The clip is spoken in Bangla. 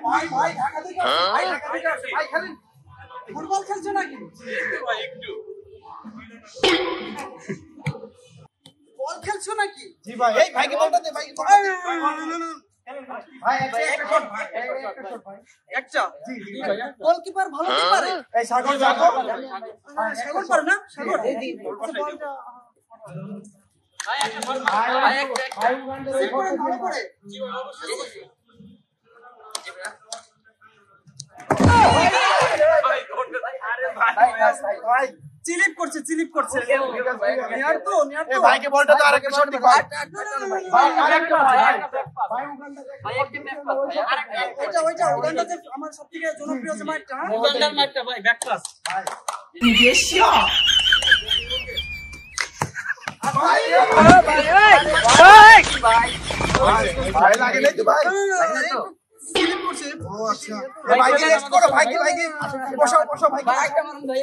ভাই ভাই ঢাকা থেকে ভাই ঢাকা থেকে ভাই খেলেন ফুটবল খেলছো নাকি ভাই একটু বল খেলছো নাকি জি ভাই এই ভাইকে বলটা দে ভাইকে বলটা দে ভাই একটা শট ভাই একটা শট ভাই একটা জি ভাই গোলকিপার ভালো কি পারে এই সাগর যাবো সাগর পারে না সাগর এই দি বলটা ভাই একটা শট ভাই একটা ভাই ভালো করে জি ভাই অবশ্যই ভাই চিলিপ করছে নিয়ার তো এই ভাইকে বলটা তো আরেকটা শট দিবা ভাই আরেকটা ভাই উগান্ডা ভাই একটা ব্যাক পাস ভাই আরেকটা ওইটা উগান্ডাতে আমার সবথেকে জনপ্রিয় যে মাঠটা উগান্ডার মাঠটা ভাই ব্যাক পাস ভাই বিদেশিয়া ভাই ভাই লাগে নাই তো ভাই লাগে তো চিলিপ করছে ও আচ্ছা ভাইকে রেস্ট করো ভাইকে বসাও ভাই একটা মারুন ভাই